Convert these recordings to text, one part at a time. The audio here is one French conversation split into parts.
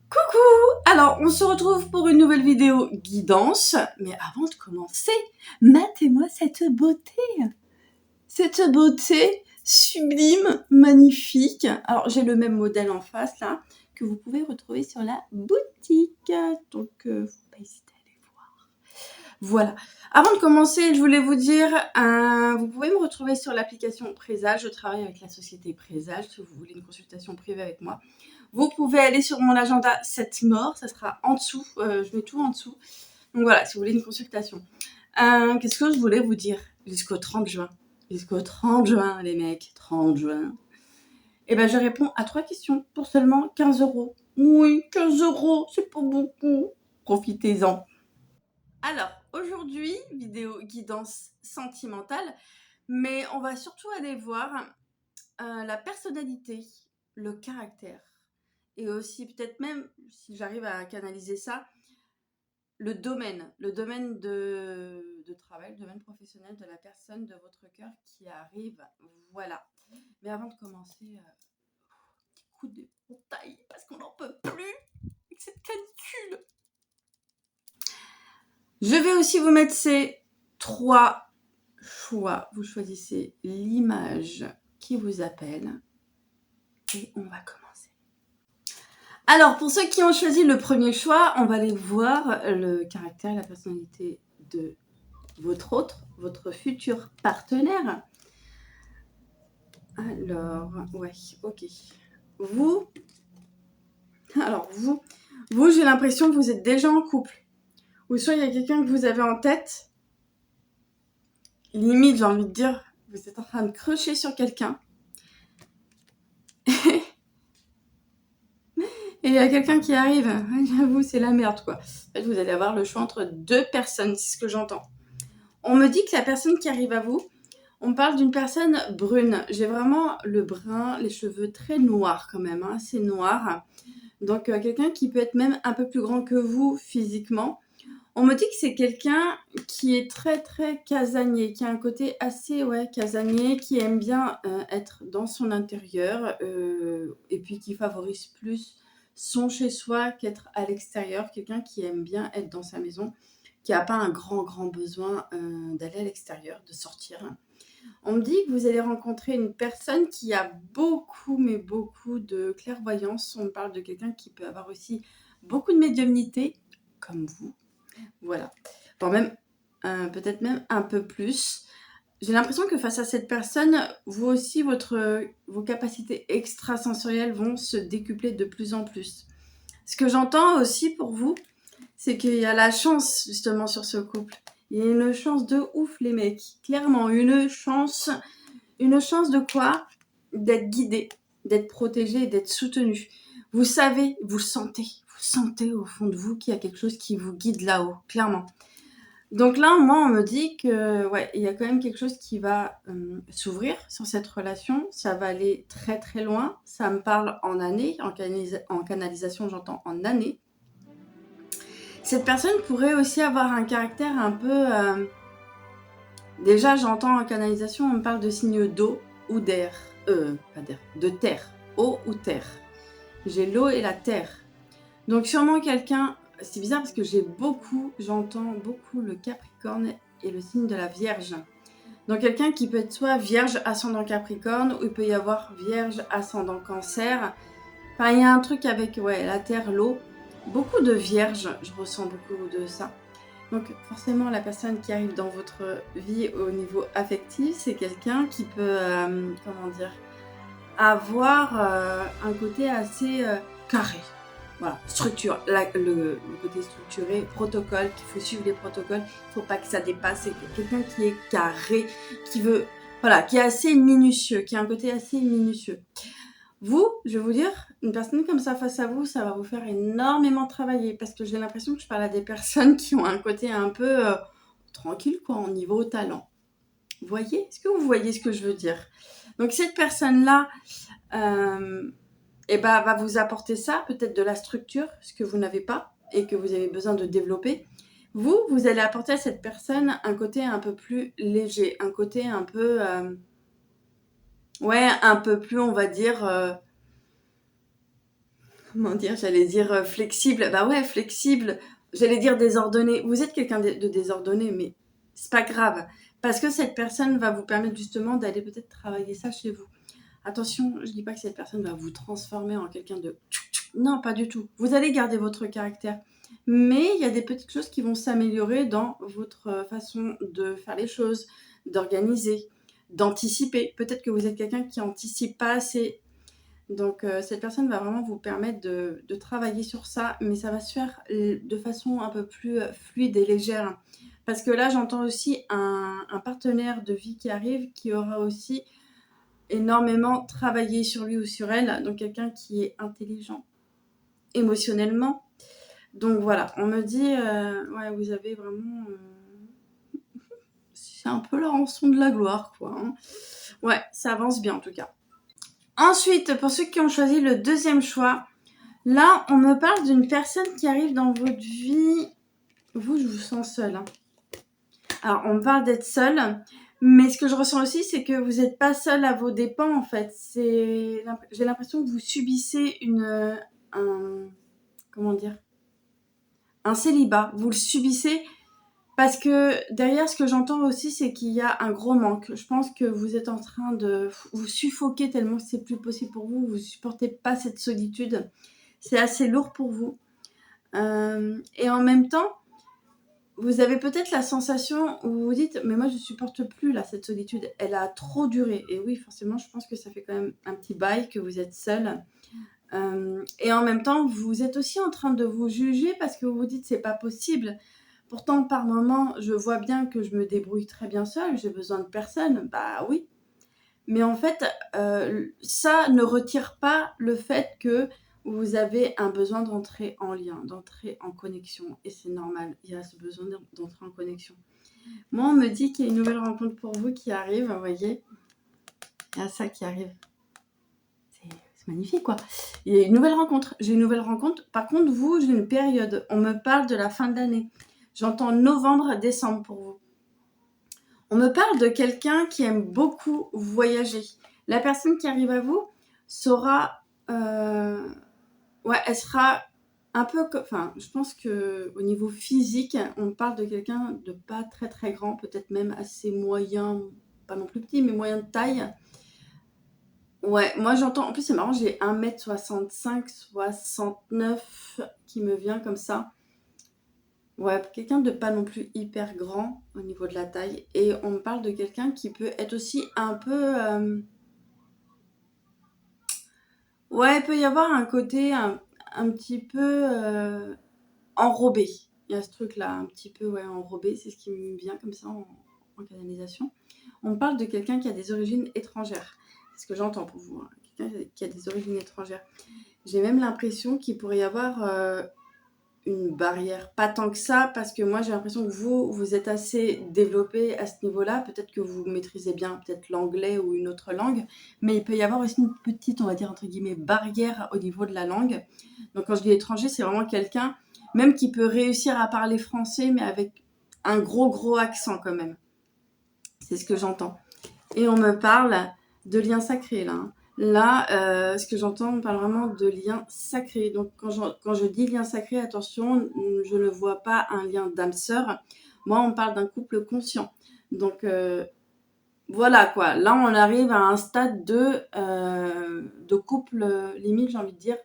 Coucou! Alors, on se retrouve pour une nouvelle vidéo guidance. Mais avant de commencer, matez-moi cette beauté. Cette beauté sublime, magnifique. Alors, j'ai le même modèle en face, là, que vous pouvez retrouver sur la boutique. Donc, faut pas hésiter à aller voir. Voilà. Avant de commencer, je voulais vous dire, vous pouvez me retrouver sur l'application Présage. Je travaille avec la société Présage, si vous voulez une consultation privée avec moi. Vous pouvez aller sur mon agenda 7 morts, ça sera en dessous, je mets tout en dessous. Donc voilà, si vous voulez une consultation. Qu'est-ce que je voulais vous dire? Jusqu'au 30 juin. Jusqu'au 30 juin, les mecs, 30 juin. Eh ben, je réponds à 3 questions pour seulement 15 €. Oui, 15 €, c'est pas beaucoup. Profitez-en. Alors, aujourd'hui, vidéo guidance sentimentale, mais on va surtout aller voir la personnalité, le caractère, et aussi peut-être même, si j'arrive à canaliser ça, le domaine de travail, le domaine professionnel de la personne de votre cœur qui arrive. Voilà. Mais avant de commencer, petit coup de taille parce qu'on n'en peut plus avec cette canicule. Je vais aussi vous mettre ces 3 choix. Vous choisissez l'image qui vous appelle et on va commencer. Alors, pour ceux qui ont choisi le premier choix, on va aller voir le caractère et la personnalité de votre futur partenaire. Alors, ouais, ok. Vous, j'ai l'impression que vous êtes déjà en couple. Ou soit il y a quelqu'un que vous avez en tête. Limite, j'ai envie de dire, vous êtes en train de crocher sur quelqu'un. Et il y a quelqu'un qui arrive. J'avoue, c'est la merde, quoi. En fait, vous allez avoir le choix entre 2 personnes, c'est ce que j'entends. On me dit que la personne qui arrive à vous, on parle d'une personne brune. J'ai vraiment le brun, les cheveux très noirs quand même, assez noirs. Donc quelqu'un qui peut être même un peu plus grand que vous physiquement. On me dit que c'est quelqu'un qui est très très casanier, qui a un côté assez casanier, qui aime bien être dans son intérieur et puis qui favorise plus son chez-soi qu'être à l'extérieur. Quelqu'un qui aime bien être dans sa maison, qui n'a pas un grand besoin d'aller à l'extérieur, de sortir. On me dit que vous allez rencontrer une personne qui a beaucoup, mais beaucoup de clairvoyance. On me parle de quelqu'un qui peut avoir aussi beaucoup de médiumnité, comme vous. Voilà. Bon, même, peut-être même un peu plus. J'ai l'impression que face à cette personne, vous aussi, vos capacités extrasensorielles vont se décupler de plus en plus. Ce que j'entends aussi pour vous, c'est qu'il y a la chance justement sur ce couple. Il y a une chance de ouf, les mecs. Clairement, une chance de quoi? D'être guidé, d'être protégé et d'être soutenu. Vous savez, vous sentez au fond de vous qu'il y a quelque chose qui vous guide là-haut, clairement. Donc là, moi, on me dit que il y a quand même quelque chose qui va s'ouvrir sur cette relation. Ça va aller très très loin. Ça me parle en années, en canalisation, j'entends en années. Cette personne pourrait aussi avoir un caractère un peu... déjà, j'entends en canalisation, on me parle de signes d'eau ou d'air. Pas d'air, de terre. Eau ou terre. J'ai l'eau et la terre. Donc sûrement quelqu'un... C'est bizarre parce que j'entends beaucoup le Capricorne et le signe de la Vierge. Donc quelqu'un qui peut être soit Vierge ascendant Capricorne ou il peut y avoir Vierge ascendant Cancer. Enfin, il y a un truc avec la terre, l'eau. Beaucoup de Vierges, je ressens beaucoup de ça. Donc forcément, la personne qui arrive dans votre vie au niveau affectif, c'est quelqu'un qui peut, avoir un côté assez carré. Voilà, structure, le côté structuré, protocole, qu'il faut suivre les protocoles, il ne faut pas que ça dépasse. C'est quelqu'un qui est carré, qui est assez minutieux, qui a un côté assez minutieux. Vous, je vais vous dire, une personne comme ça face à vous, ça va vous faire énormément travailler parce que j'ai l'impression que je parle à des personnes qui ont un côté un peu tranquille, quoi, au niveau talent. Vous voyez? Est-ce que vous voyez ce que je veux dire? Donc cette personne-là, va vous apporter ça, peut-être de la structure, ce que vous n'avez pas et que vous avez besoin de développer. Vous allez apporter à cette personne un côté un peu plus léger, un côté un peu... un peu plus, on va dire... comment dire, j'allais dire flexible. Bah ouais, flexible. J'allais dire désordonné. Vous êtes quelqu'un de désordonné, mais c'est pas grave. Parce que cette personne va vous permettre justement d'aller peut-être travailler ça chez vous. Attention, je dis pas que cette personne va vous transformer en quelqu'un de... Non, pas du tout. Vous allez garder votre caractère. Mais il y a des petites choses qui vont s'améliorer dans votre façon de faire les choses, d'organiser, d'anticiper. Peut-être que vous êtes quelqu'un qui anticipe pas assez. Donc, cette personne va vraiment vous permettre de travailler sur ça, mais ça va se faire de façon un peu plus fluide et légère. Parce que là, j'entends aussi un partenaire de vie qui arrive, qui aura aussi énormément travaillé sur lui ou sur elle. Donc, quelqu'un qui est intelligent émotionnellement. Donc, voilà, on me dit, ouais, vous avez vraiment... c'est un peu la rançon de la gloire, quoi. Hein. Ouais, ça avance bien, en tout cas. Ensuite, pour ceux qui ont choisi le deuxième choix, là, on me parle d'une personne qui arrive dans votre vie. Vous, je vous sens seule. Hein. Alors, on me parle d'être seule, mais ce que je ressens aussi, c'est que vous n'êtes pas seule à vos dépens, en fait. J'ai l'impression que vous subissez comment dire, un célibat. Vous le subissez parce que derrière, ce que j'entends aussi, c'est qu'il y a un gros manque. Je pense que vous êtes en train de vous suffoquer tellement que c'est plus possible pour vous. Vous ne supportez pas cette solitude. C'est assez lourd pour vous. Et en même temps, vous avez peut-être la sensation où vous vous dites « mais moi je ne supporte plus là, cette solitude, elle a trop duré ». Et oui, forcément, je pense que ça fait quand même un petit bail que vous êtes seul. Et en même temps, vous êtes aussi en train de vous juger parce que vous vous dites « c'est pas possible ». Pourtant, par moments, je vois bien que je me débrouille très bien seule, j'ai besoin de personne. Bah oui. Mais en fait, ça ne retire pas le fait que vous avez un besoin d'entrer en lien, d'entrer en connexion. Et c'est normal, il y a ce besoin d'entrer en connexion. Moi, on me dit qu'il y a une nouvelle rencontre pour vous qui arrive, vous voyez. Il y a ça qui arrive. C'est magnifique, quoi. Il y a une nouvelle rencontre. J'ai une nouvelle rencontre. Par contre, vous, j'ai une période. On me parle de la fin de l'année. J'entends novembre, décembre pour vous. On me parle de quelqu'un qui aime beaucoup voyager. La personne qui arrive à vous saura... ouais, elle sera un peu... Enfin, je pense qu'au niveau physique, on parle de quelqu'un de pas très très grand, peut-être même assez moyen, pas non plus petit, mais moyen de taille. Ouais, moi j'entends... En plus, c'est marrant, j'ai 1m65, 69 qui me vient comme ça. Ouais, quelqu'un de pas non plus hyper grand au niveau de la taille. Et on me parle de quelqu'un qui peut être aussi un peu... ouais, il peut y avoir un côté un petit peu enrobé. Il y a ce truc-là, un petit peu ouais, enrobé. C'est ce qui me vient comme ça en canalisation. On me parle de quelqu'un qui a des origines étrangères. C'est ce que j'entends pour vous. Hein. Quelqu'un qui a des origines étrangères. J'ai même l'impression qu'il pourrait y avoir... une barrière. Pas tant que ça, parce que moi j'ai l'impression que vous êtes assez développé à ce niveau-là. Peut-être que vous maîtrisez bien peut-être l'anglais ou une autre langue, mais il peut y avoir aussi une petite, on va dire entre guillemets, barrière au niveau de la langue. Donc quand je dis étranger, c'est vraiment quelqu'un même qui peut réussir à parler français, mais avec un gros accent quand même. C'est ce que j'entends. Et on me parle de liens sacrés là. Hein. Là, ce que j'entends, on parle vraiment de liens sacrés. Donc, quand je dis lien sacré, attention, je ne vois pas un lien d'âme sœur. Moi, on parle d'un couple conscient. Donc, voilà quoi. Là, on arrive à un stade de couple limite, j'ai envie de dire.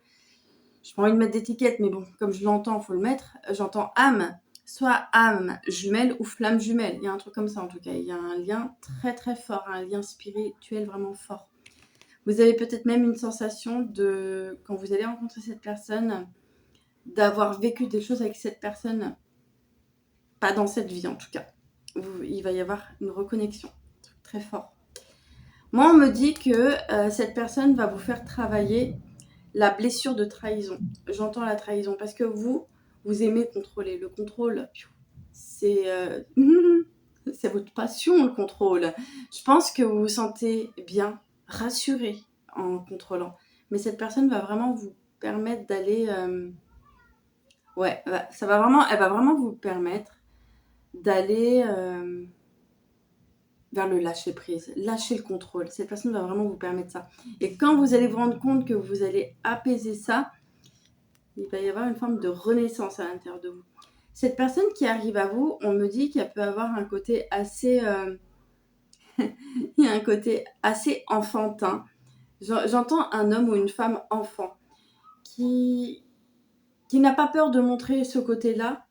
Je n'ai pas envie de mettre d'étiquette, mais bon, comme je l'entends, il faut le mettre. J'entends âme, soit âme jumelle ou flamme jumelle. Il y a un truc comme ça en tout cas. Il y a un lien très très fort, un lien spirituel vraiment fort. Vous avez peut-être même une sensation de, quand vous allez rencontrer cette personne, d'avoir vécu des choses avec cette personne, pas dans cette vie en tout cas. Il va y avoir une reconnexion très fort. Moi, on me dit que cette personne va vous faire travailler la blessure de trahison. J'entends la trahison parce que vous aimez contrôler. Le contrôle, c'est c'est votre passion, le contrôle. Je pense que vous vous sentez bien, rassuré en contrôlant. Mais cette personne va vraiment vous permettre d'aller... ouais, elle va vraiment vous permettre d'aller vers le lâcher prise, lâcher le contrôle. Cette personne va vraiment vous permettre ça. Et quand vous allez vous rendre compte que vous allez apaiser ça, Il va y avoir une forme de renaissance à l'intérieur de vous. Cette personne qui arrive à vous, on me dit qu'elle peut avoir un côté assez... il y a un côté assez enfantin. J'entends un homme ou une femme enfant qui n'a pas peur de montrer ce côté-là.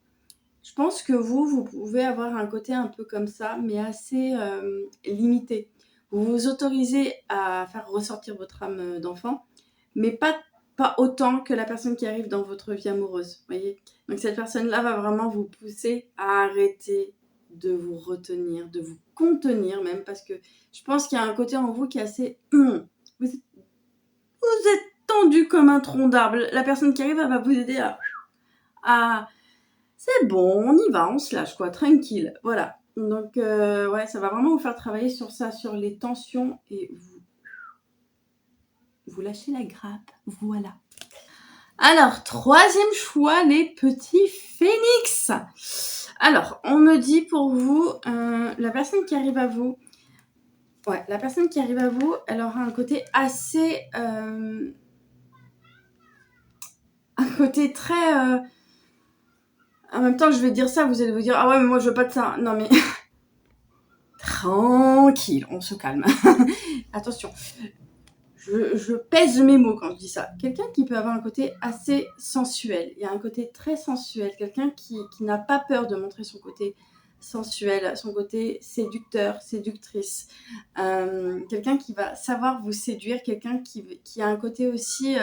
Je pense que vous pouvez avoir un côté un peu comme ça, mais assez limité. Vous vous autorisez à faire ressortir votre âme d'enfant, mais pas autant que la personne qui arrive dans votre vie amoureuse. Voyez. Donc cette personne-là va vraiment vous pousser à arrêter de vous retenir, de vous contenir même, parce que je pense qu'il y a un côté en vous qui est assez... vous êtes tendu comme un tronc d'arbre. La personne qui arrive, elle va vous aider à c'est bon, on y va, on se lâche quoi, tranquille, voilà. Donc ouais, ça va vraiment vous faire travailler sur ça, sur les tensions et vous lâchez la grappe, voilà. Alors, troisième choix, les petits phénix. Alors, on me dit pour vous, la personne qui arrive à vous, la personne qui arrive à vous, elle aura un côté assez, un côté très... En même temps, je vais dire ça, vous allez vous dire, ah ouais, mais moi je veux pas de ça. Non mais, tranquille, on se calme. Attention, je pèse mes mots quand je dis ça. Quelqu'un qui peut avoir un côté assez sensuel. Il y a un côté très sensuel. Quelqu'un qui n'a pas peur de montrer son côté sensuel, son côté séducteur, séductrice. Quelqu'un qui va savoir vous séduire. Quelqu'un qui a un côté aussi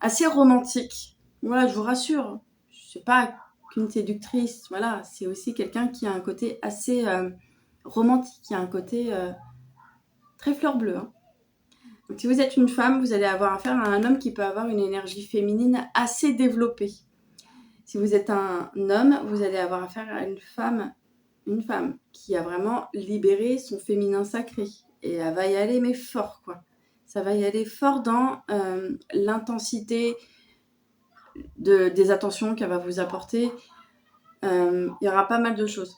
assez romantique. Voilà, je vous rassure. Je sais pas qu'une séductrice, voilà, c'est aussi quelqu'un qui a un côté assez romantique, qui a un côté très fleur bleue. Hein. Donc, si vous êtes une femme, vous allez avoir affaire à un homme qui peut avoir une énergie féminine assez développée. Si vous êtes un homme, vous allez avoir affaire à une femme qui a vraiment libéré son féminin sacré. Et elle va y aller, mais fort, quoi. Ça va y aller fort dans l'intensité des attentions qu'elle va vous apporter. Il y aura pas mal de choses.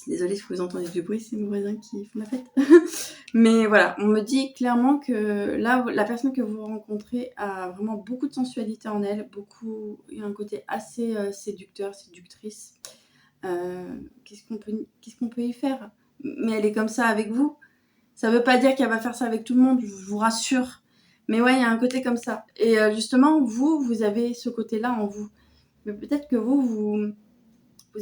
Désolée si vous entendez du bruit, c'est mes voisins qui font la fête. Mais voilà, on me dit clairement que là, la personne que vous rencontrez a vraiment beaucoup de sensualité en elle, il y a un côté assez séducteur, séductrice. Qu'est-ce qu'on peut y faire? Mais elle est comme ça avec vous. Ça veut pas dire qu'elle va faire ça avec tout le monde, je vous rassure. Mais ouais, il y a un côté comme ça. Et justement, vous avez ce côté-là en vous. Mais peut-être que vous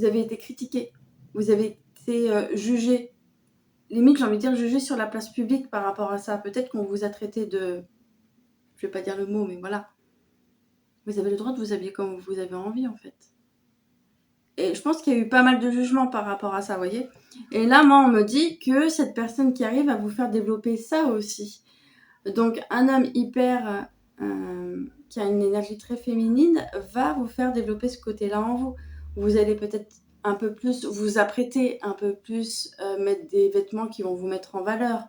avez été critiqué. Vous avez été jugé. Limite, j'ai envie de dire jugé sur la place publique par rapport à ça. Peut-être qu'on vous a traité de... Je vais pas dire le mot, mais voilà. Vous avez le droit de vous habiller comme vous avez envie, en fait. Et je pense qu'il y a eu pas mal de jugements par rapport à ça, vous voyez. Et là, moi, on me dit que cette personne qui arrive va vous faire développer ça aussi. Donc, un homme hyper... qui a une énergie très féminine va vous faire développer ce côté-là en vous. Vous allez peut-être un peu plus vous apprêter, un peu plus mettre des vêtements qui vont vous mettre en valeur.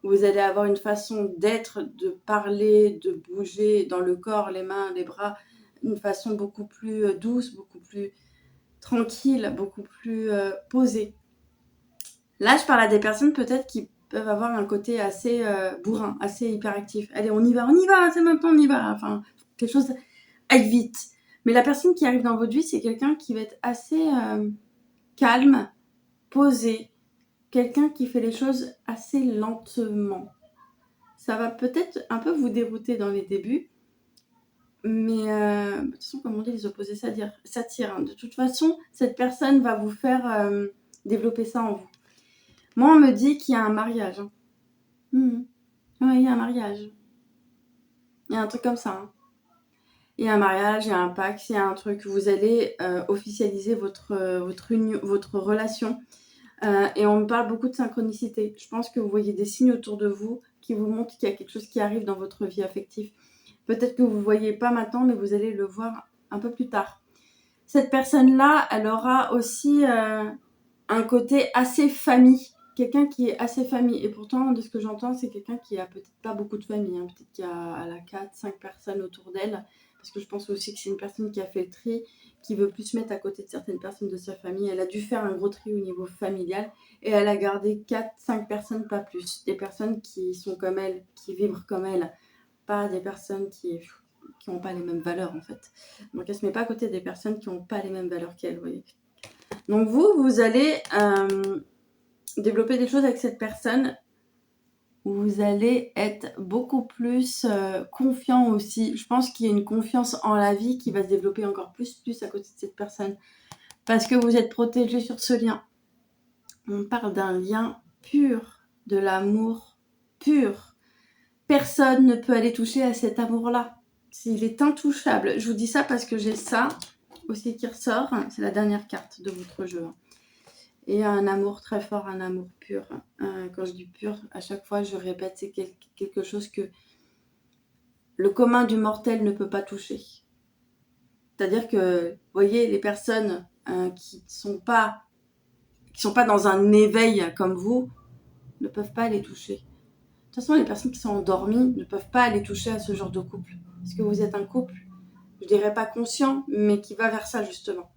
Vous allez avoir une façon d'être, de parler, de bouger dans le corps, les mains, les bras, une façon beaucoup plus douce, beaucoup plus tranquille, beaucoup plus posée. Là, je parle à des personnes peut-être qui peuvent avoir un côté assez bourrin, assez hyperactif. Allez, on y va, c'est maintenant, on y va. Enfin, quelque chose aille vite. Mais la personne qui arrive dans votre vie, c'est quelqu'un qui va être assez calme, posé, quelqu'un qui fait les choses assez lentement. Ça va peut-être un peu vous dérouter dans les débuts, mais de toute façon, comme on dit, les opposés s'attirent. Hein. De toute façon, cette personne va vous faire développer ça en vous. Moi, on me dit qu'il y a un mariage. Hein. Oui, il y a un mariage. Il y a un truc comme ça. Hein. Il y a un mariage, il y a un pacte, il y a un truc. Vous allez officialiser votre union, votre relation. Et on me parle beaucoup de synchronicité. Je pense que vous voyez des signes autour de vous qui vous montrent qu'il y a quelque chose qui arrive dans votre vie affective. Peut-être que vous ne voyez pas maintenant, mais vous allez le voir un peu plus tard. Cette personne-là, elle aura aussi un côté assez famille. Quelqu'un qui est assez famille. Et pourtant, de ce que j'entends, c'est quelqu'un qui a peut-être pas beaucoup de famille. Hein. Peut-être qu'il y a 4-5 personnes autour d'elle. Parce que je pense aussi que c'est une personne qui a fait le tri, qui veut plus se mettre à côté de certaines personnes de sa famille. Elle a dû faire un gros tri au niveau familial. Et elle a gardé 4-5 personnes, pas plus. Des personnes qui sont comme elle, qui vibrent comme elle. Pas des personnes qui n'ont pas les mêmes valeurs en fait. Donc elle se met pas à côté des personnes qui n'ont pas les mêmes valeurs qu'elle, vous voyez. Donc vous allez développer des choses avec cette personne où vous allez être beaucoup plus confiant aussi. Je pense qu'il y a une confiance en la vie qui va se développer encore plus à côté de cette personne. Parce que vous êtes protégé sur ce lien. On parle d'un lien pur, de l'amour pur. Personne ne peut aller toucher à cet amour-là. Il est intouchable. Je vous dis ça parce que j'ai ça aussi qui ressort. C'est la dernière carte de votre jeu. Et un amour très fort, un amour pur. Quand je dis pur, à chaque fois je répète, c'est quelque chose que le commun du mortel ne peut pas toucher. C'est-à-dire que, vous voyez, les personnes qui sont pas dans un éveil comme vous ne peuvent pas les toucher. De toute façon, les personnes qui sont endormies ne peuvent pas aller toucher à ce genre de couple. Parce que vous êtes un couple, je dirais pas conscient, mais qui va vers ça justement.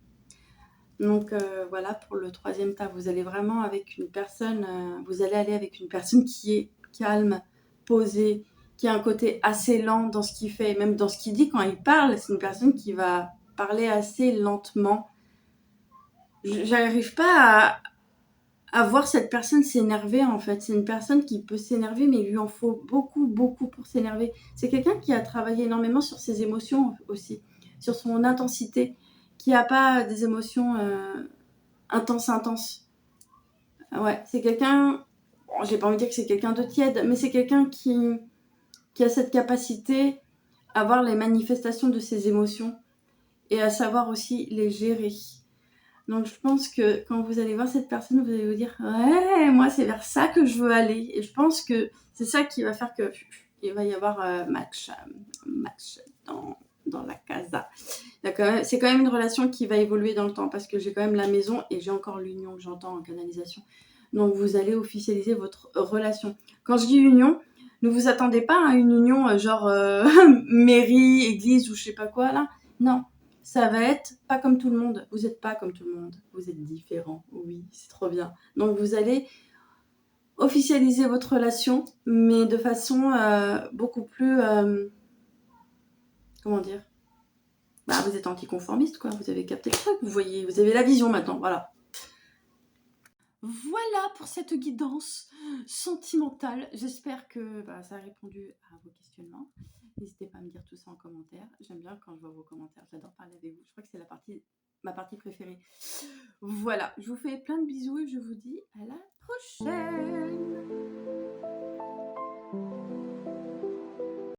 Donc voilà, pour le troisième tas, vous allez vraiment avec une personne, vous allez aller avec une personne qui est calme, posée, qui a un côté assez lent dans ce qu'il fait, même dans ce qu'il dit quand il parle. C'est une personne qui va parler assez lentement. J'arrive pas à voir cette personne s'énerver en fait. C'est une personne qui peut s'énerver, mais il lui en faut beaucoup, beaucoup pour s'énerver. C'est quelqu'un qui a travaillé énormément sur ses émotions aussi, sur son intensité, qui n'a pas des émotions intenses. Ouais, c'est quelqu'un, bon, j'ai pas envie de dire que c'est quelqu'un de tiède, mais c'est quelqu'un qui a cette capacité à voir les manifestations de ses émotions et à savoir aussi les gérer. Donc je pense que quand vous allez voir cette personne, vous allez vous dire « Ouais, moi c'est vers ça que je veux aller ». Et je pense que c'est ça qui va faire que il va y avoir match dans la casa. C'est quand même une relation qui va évoluer dans le temps parce que j'ai quand même la maison et j'ai encore l'union que j'entends en canalisation. Donc vous allez officialiser votre relation. Quand je dis union, ne vous attendez pas à une union genre mairie, église ou je sais pas quoi là. Non. Ça va être pas comme tout le monde. Vous n'êtes pas comme tout le monde. Vous êtes différent. Oui, c'est trop bien. Donc vous allez officialiser votre relation, mais de façon beaucoup plus... comment dire, bah, vous êtes anticonformiste, quoi. Vous avez capté le truc. Vous voyez, vous avez la vision maintenant. Voilà. Voilà pour cette guidance sentimentale. J'espère que ça a répondu à vos questionnements. N'hésitez pas à me dire tout ça en commentaire. J'aime bien quand je vois vos commentaires. J'adore parler avec vous. Je crois que c'est ma partie préférée. Voilà, je vous fais plein de bisous et je vous dis à la prochaine.